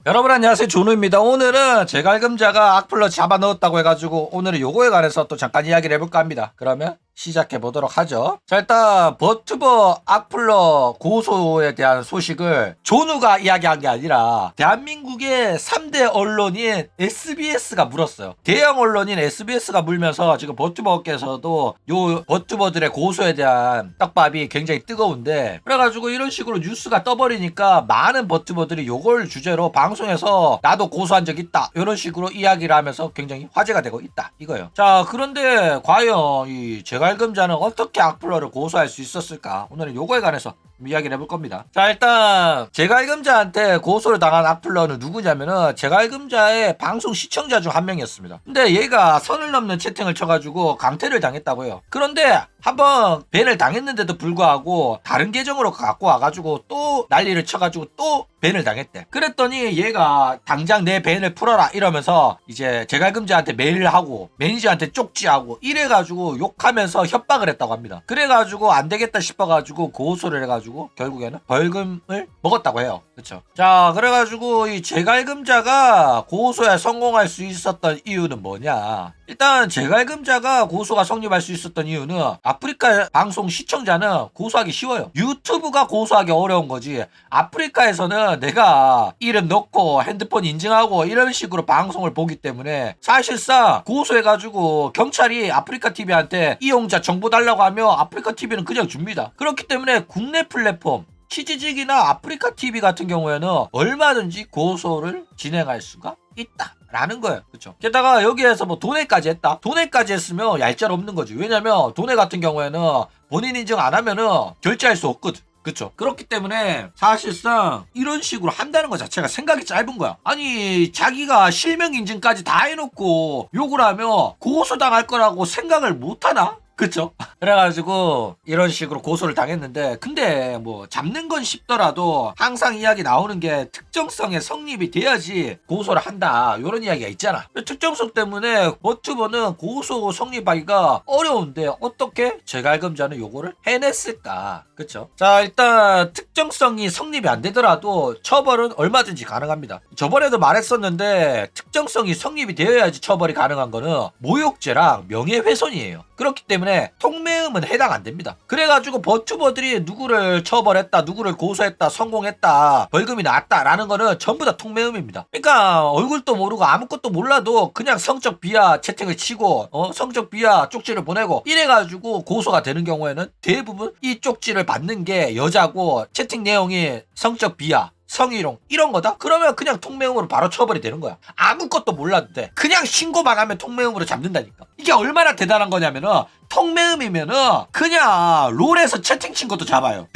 여러분 안녕하세요, 조누입니다. 오늘은 제갈금자가 악플러 잡아 넣었다고 해가지고 오늘은 요거에 관해서 또 잠깐 이야기를 해볼까 합니다. 그러면 시작해 보도록 하죠. 자, 일단 버튜버 악플러 고소에 대한 소식을 조누가 이야기한 게 아니라 대한민국의 3대 언론인 SBS가 물었어요. 대형 언론인 SBS가 물면서 지금 버튜버 업계에서도 요 버튜버들의 고소에 대한 떡밥이 굉장히 뜨거운데, 그래가지고 이런 식으로 뉴스가 떠버리니까 많은 버튜버들이 요걸 주제로 방송에서 나도 고소한 적 있다 이런 식으로 이야기를 하면서 굉장히 화제가 되고 있다 이거예요. 자, 그런데 과연 이 제갈금자는 어떻게 악플러를 고소할 수 있었을까? 오늘은 요거에 관해서 이야기를 해볼 겁니다. 자, 일단 제갈금자한테 고소를 당한 악플러는 누구냐면은 제갈금자의 방송 시청자 중 한 명이었습니다. 근데 얘가 선을 넘는 채팅을 쳐가지고 강퇴를 당했다고 해요. 그런데 한번 밴을 당했는데도 불구하고 다른 계정으로 갖고 와가지고 또 난리를 쳐가지고 또 밴을 당했대. 그랬더니 얘가 당장 내 밴을 풀어라 이러면서 이제 제갈금자한테 메일을 하고 매니저한테 쪽지하고 이래가지고 욕하면서 협박을 했다고 합니다. 그래가지고 안 되겠다 싶어가지고 고소를 해가지고 결국에는 벌금을 먹었다고 해요. 그쵸? 자, 그래가지고 이 제갈금자가 고소에 성공할 수 있었던 이유는 뭐냐? 일단 제갈금자가 고소가 성립할 수 있었던 이유는 아프리카 방송 시청자는 고소하기 쉬워요. 유튜브가 고소하기 어려운 거지. 아프리카에서는 내가 이름 넣고 핸드폰 인증하고 이런 식으로 방송을 보기 때문에 사실상 고소해가지고 경찰이 아프리카 TV한테 이용자 정보 달라고 하면 아프리카 TV는 그냥 줍니다. 그렇기 때문에 국내 플랫폼 치지직이나 아프리카 TV 같은 경우에는 얼마든지 고소를 진행할 수가 있다 라는 거예요. 그쵸? 게다가 여기에서 뭐 돈에까지 했다? 돈에까지 했으면 얄짤 없는 거지. 왜냐면 돈에 같은 경우에는 본인 인증 안 하면은 결제할 수 없거든. 그쵸? 그렇기 때문에 사실상 이런 식으로 한다는 것 자체가 생각이 짧은 거야. 아니, 자기가 실명 인증까지 다 해놓고 욕을 하면 고소당할 거라고 생각을 못 하나? 그쵸? 그래가지고 이런 식으로 고소를 당했는데, 근데 뭐 잡는 건 쉽더라도 항상 이야기 나오는 게 특정성의 성립이 돼야지 고소를 한다 이런 이야기가 있잖아. 특정성 때문에 버튜버는 고소 성립하기가 어려운데 어떻게 제갈금자는 요거를 해냈을까? 그쵸? 자, 일단 특정성이 성립이 안 되더라도 처벌은 얼마든지 가능합니다. 저번에도 말했었는데 특정성이 성립이 되어야지 처벌이 가능한 거는 모욕죄랑 명예훼손이에요. 그렇기 때문에 통매음은 해당 안 됩니다. 그래가지고 버튜버들이 누구를 처벌했다, 누구를 고소했다, 성공했다, 벌금이 나왔다라는 거는 전부 다 통매음입니다. 그러니까 얼굴도 모르고 아무것도 몰라도 그냥 성적 비하 채팅을 치고 성적 비하 쪽지를 보내고 이래가지고 고소가 되는 경우에는 대부분 이 쪽지를 받는 게 여자고 채팅 내용이 성적 비하, 성희롱 이런 거다? 그러면 그냥 통매음으로 바로 처벌이 되는 거야. 아무것도 몰라도 돼. 그냥 신고만 하면 통매음으로 잡는다니까. 이게 얼마나 대단한 거냐면은 통매음이면은 그냥 롤에서 채팅 친 것도 잡아요.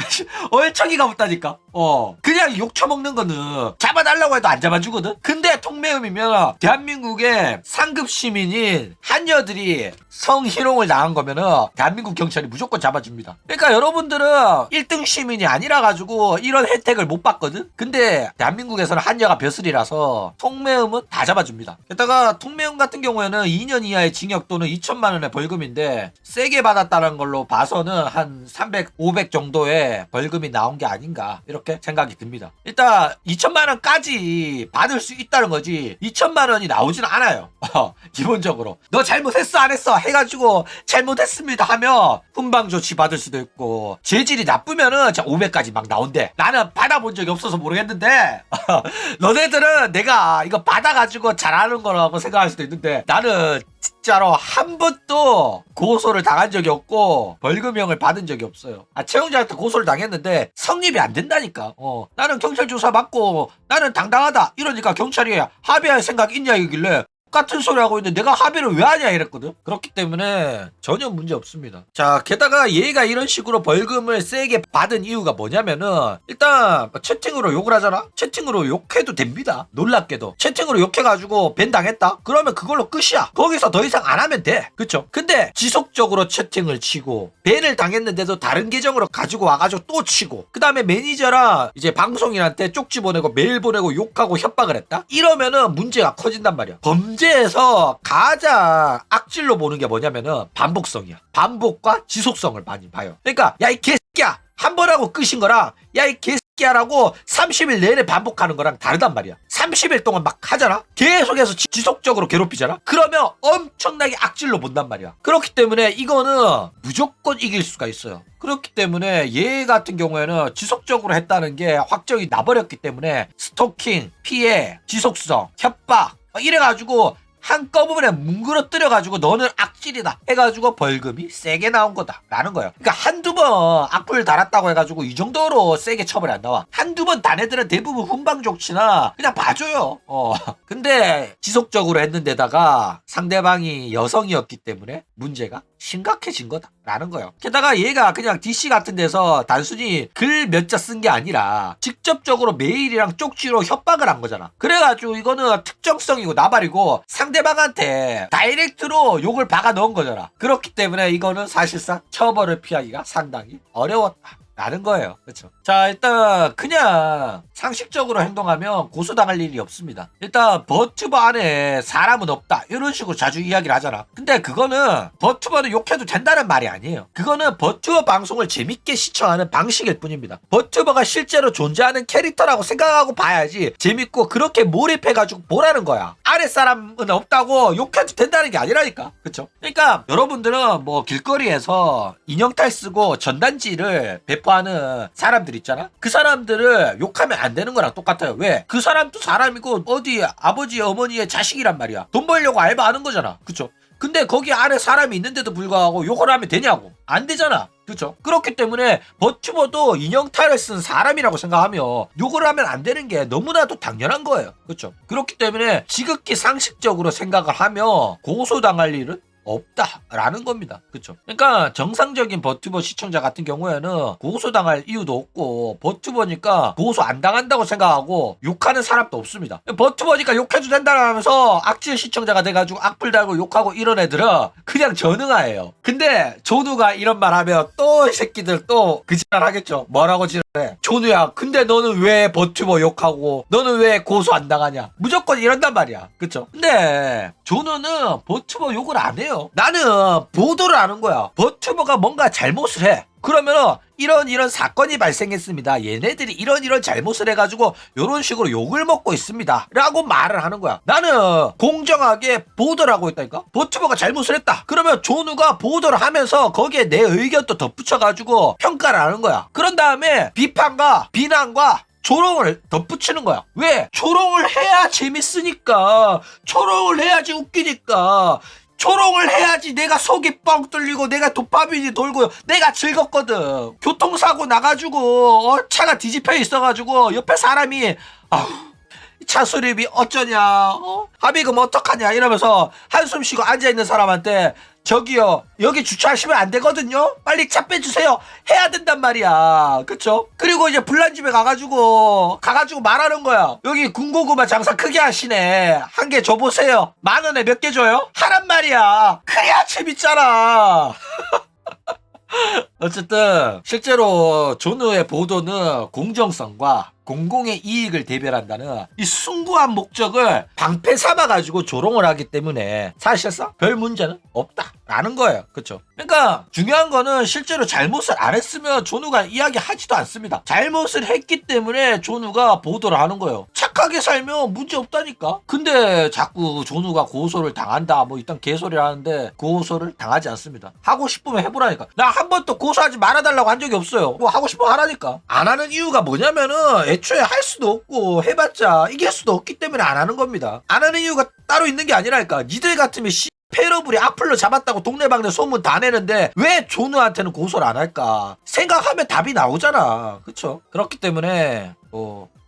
얼척이가 없다니까. 그냥 욕 처먹는 거는 잡아달라고 해도 안 잡아주거든. 근데 통매음이면 대한민국의 상급 시민인 한여들이 성희롱을 당한 거면은 대한민국 경찰이 무조건 잡아줍니다. 그러니까 여러분들은 1등 시민이 아니라 가지고 이런 혜택을 못 받거든. 근데 대한민국에서는 한여가 벼슬이라서 통매음은 다 잡아줍니다. 게다가 통매음 같은 경우에는 2년 이하의 징역 또는 2천만 원의 벌금인데 세게 받았다는 걸로 봐서는 한 300, 500 정도의 벌금이 나온 게 아닌가 이렇게 생각이 듭니다. 일단 2천만 원까지 받을 수 있다는 거지 2천만 원이 나오지는 않아요. 기본적으로 너 잘못했어 안 했어 해가지고 잘못했습니다 하면 훈방 조치 받을 수도 있고, 재질이 나쁘면은 500까지 막 나온대. 나는 받아본 적이 없어서 모르겠는데 너네들은 내가 이거 받아가지고 잘하는 거라고 생각할 수도 있는데 나는 진짜로 한 번도 고소를 당한 적이 없고 벌금형을 받은 적이 없어요. 채용자한테 고소를 당했는데 성립이 안 된다니까. 나는 경찰 조사 받고 나는 당당하다 이러니까 경찰이 합의할 생각 있냐 이길래 같은 소리 하고 있는데 내가 합의를 왜 하냐 이랬거든. 그렇기 때문에 전혀 문제 없습니다. 자, 게다가 얘가 이런 식으로 벌금을 세게 받은 이유가 뭐냐면은 일단 채팅으로 욕을 하잖아. 채팅으로 욕해도 됩니다. 놀랍게도 채팅으로 욕해가지고 밴 당했다 그러면 그걸로 끝이야. 거기서 더 이상 안 하면 돼. 그쵸? 근데 지속적으로 채팅을 치고 밴을 당했는데도 다른 계정으로 가지고 와가지고 또 치고 그 다음에 매니저랑 이제 방송인한테 쪽지 보내고 메일 보내고 욕하고 협박을 했다 이러면은 문제가 커진단 말이야. 범죄에서 가장 악질로 보는 게 뭐냐면은 반복성이야. 반복과 지속성을 많이 봐요. 그러니까 야 이 개새끼야 한 번 하고 끝인 거랑 야 이 개새끼야 새끼야라고 30일 내내 반복하는 거랑 다르단 말이야. 30일 동안 막 하잖아? 계속해서 지속적으로 괴롭히잖아? 그러면 엄청나게 악질로 본단 말이야. 그렇기 때문에 이거는 무조건 이길 수가 있어요. 그렇기 때문에 얘 같은 경우에는 지속적으로 했다는 게 확정이 나버렸기 때문에 스토킹, 피해, 지속성, 협박 이래가지고 한꺼번에 뭉그러뜨려가지고 너는 악질이다 해가지고 벌금이 세게 나온 거다 라는 거예요. 그러니까 한두 번 악플 달았다고 해가지고 이 정도로 세게 처벌이 안 나와. 한두 번 단 애들은 대부분 훈방조치나 그냥 봐줘요. 근데 지속적으로 했는데다가 상대방이 여성이었기 때문에 문제가 심각해진 거다 라는 거예요. 게다가 얘가 그냥 DC 같은 데서 단순히 글 몇 자 쓴 게 아니라 직접적으로 메일이랑 쪽지로 협박을 한 거잖아. 그래가지고 이거는 특정성이고 나발이고 상대방한테 다이렉트로 욕을 박아 넣은 거잖아. 그렇기 때문에 이거는 사실상 처벌을 피하기가 상당히 어려웠다 라는 거예요. 그렇죠. 자, 일단 그냥 상식적으로 행동하면 고소당할 일이 없습니다. 일단 버튜버 안에 사람은 없다 이런 식으로 자주 이야기를 하잖아. 근데 그거는 버튜버는 욕해도 된다는 말이 아니에요. 그거는 버튜버 방송을 재밌게 시청하는 방식일 뿐입니다. 버튜버가 실제로 존재하는 캐릭터라고 생각하고 봐야지 재밌고 그렇게 몰입해가지고 보라는 거야. 아래 사람은 없다고 욕해도 된다는 게 아니라니까. 그쵸? 그러니까 여러분들은 뭐 길거리에서 인형탈 쓰고 전단지를 배포하는 사람들 있잖아. 그 사람들을 욕하면 안 되는 거랑 똑같아요. 왜? 그 사람도 사람이고 어디 아버지 어머니의 자식이란 말이야. 돈 벌려고 알바하는 거잖아. 그쵸? 근데 거기 안에 사람이 있는데도 불구하고 욕을 하면 되냐고. 안 되잖아. 그렇죠? 그렇기 때문에 버튜버도 인형탈을 쓴 사람이라고 생각하며 욕을 하면 안 되는 게 너무나도 당연한 거예요. 그렇죠? 그렇기 때문에 지극히 상식적으로 생각을 하며 고소당할 일은 없다라는 겁니다. 그쵸? 그러니까 정상적인 버튜버 시청자 같은 경우에는 고소당할 이유도 없고 버튜버니까 고소 안 당한다고 생각하고 욕하는 사람도 없습니다. 버튜버니까 욕해도 된다면서 악질 시청자가 돼가지고 악플 달고 욕하고 이런 애들은 그냥 전응아예요. 근데 조누가 이런 말 하면 또 이 새끼들 또 그 지랄 하겠죠. 뭐라고 지랄해. 조누야, 근데 너는 왜 버튜버 욕하고 너는 왜 고소 안 당하냐. 무조건 이런단 말이야. 그쵸? 근데 조누는 버튜버 욕을 안 해요. 나는 보도를 하는 거야. 버튜버가 뭔가 잘못을 해. 그러면은 이런 사건이 발생했습니다. 얘네들이 이런 잘못을 해가지고 이런 식으로 욕을 먹고 있습니다. 라고 말을 하는 거야. 나는 공정하게 보도를 하고 있다니까. 버튜버가 잘못을 했다. 그러면 조누가 보도를 하면서 거기에 내 의견도 덧붙여가지고 평가를 하는 거야. 그런 다음에 비판과 비난과 조롱을 덧붙이는 거야. 왜? 조롱을 해야 재밌으니까. 조롱을 해야지 웃기니까. 조롱을 해야지 내가 속이 뻥 뚫리고 내가 도파민이 돌고 내가 즐겁거든. 교통사고 나가지고 차가 뒤집혀 있어가지고 옆에 사람이 차 수리비 어쩌냐, 합의금 어떡하냐 이러면서 한숨 쉬고 앉아있는 사람한테 저기요 여기 주차하시면 안 되거든요, 빨리 차 빼주세요 해야 된단 말이야. 그쵸? 그리고 이제 불난집에 가가지고 말하는 거야. 여기 군고구마 장사 크게 하시네, 한 개 줘보세요, 10,000원에 몇 개 줘요? 하란 말이야. 그래야 재밌잖아. 어쨌든 실제로 조누의 보도는 공정성과 공공의 이익을 대변한다는 이 숭고한 목적을 방패 삼아가지고 조롱을 하기 때문에 사실상 별 문제는 없다라는 거예요. 그쵸? 그러니까 중요한 거는 실제로 잘못을 안 했으면 조누가 이야기하지도 않습니다. 잘못을 했기 때문에 조누가 보도를 하는 거예요. 착하게 살면 문제 없다니까. 근데 자꾸 조누가 고소를 당한다 뭐 일단 개소리를 하는데 고소를 당하지 않습니다. 하고 싶으면 해보라니까. 나 한 번도 고소하지 말아달라고 한 적이 없어요. 뭐 하고 싶으면 하라니까. 안 하는 이유가 뭐냐면은 애초에 할 수도 없고 해봤자 이길 수도 없기 때문에 안 하는 겁니다. 안 하는 이유가 따로 있는 게 아니라니까. 니들 같으면 페러블이 악플로 잡았다고 동네방네 소문 다 내는데 왜 조누한테는 고소를 안 할까? 생각하면 답이 나오잖아. 그쵸? 그렇기 때문에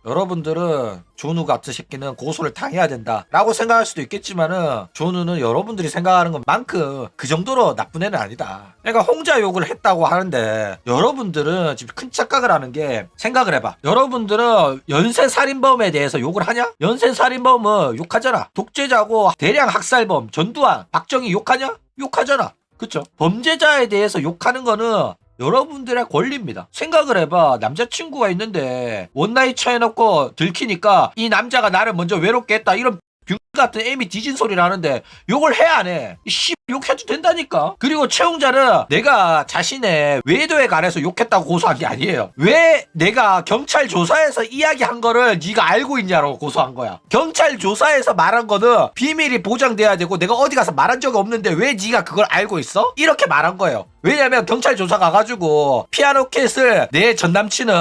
여러분들은 조누 같은 새끼는 고소를 당해야 된다 라고 생각할 수도 있겠지만은 조누는 여러분들이 생각하는 것만큼 그 정도로 나쁜 애는 아니다. 그러니까 홍자 욕을 했다고 하는데 여러분들은 지금 큰 착각을 하는 게, 생각을 해봐. 여러분들은 연쇄살인범에 대해서 욕을 하냐? 연쇄살인범은 욕하잖아. 독재자고 대량 학살범 전두환 박정희 욕하냐? 욕하잖아. 그쵸? 범죄자에 대해서 욕하는 거는 여러분들의 권리입니다. 생각을 해봐. 남자친구가 있는데 원나잇 쳐해놓고 들키니까 이 남자가 나를 먼저 외롭게 했다 이런 병 같은 애미 뒤진 소리를 하는데 욕을 해 안 해? 씨 욕해도 된다니까. 그리고 채용자는 내가 자신의 외도에 관해서 욕했다고 고소한 게 아니에요. 왜 내가 경찰 조사에서 이야기한 거를 네가 알고 있냐고 고소한 거야. 경찰 조사에서 말한 거는 비밀이 보장돼야 되고 내가 어디 가서 말한 적이 없는데 왜 네가 그걸 알고 있어? 이렇게 말한 거예요. 왜냐면 경찰 조사 가가지고 피아노켓을 내 전남친은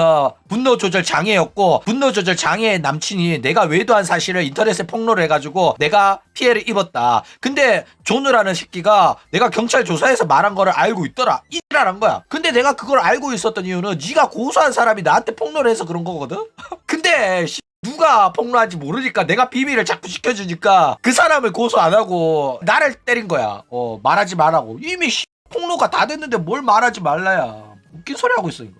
분노 조절 장애였고 분노 조절 장애의 남친이 내가 외도한 사실을 인터넷에 폭로를 해가지고 내가 피해를 입었다. 근데 존우라는 새끼가 내가 경찰 조사에서 말한 거를 알고 있더라. 이라는 거야. 근데 내가 그걸 알고 있었던 이유는 네가 고소한 사람이 나한테 폭로를 해서 그런 거거든. 근데 누가 폭로한지 모르니까 내가 비밀을 자꾸 지켜주니까 그 사람을 고소 안 하고 나를 때린 거야. 말하지 말라고. 이미 폭로가 다 됐는데 뭘 말하지 말라야. 웃긴 소리 하고 있어 이거.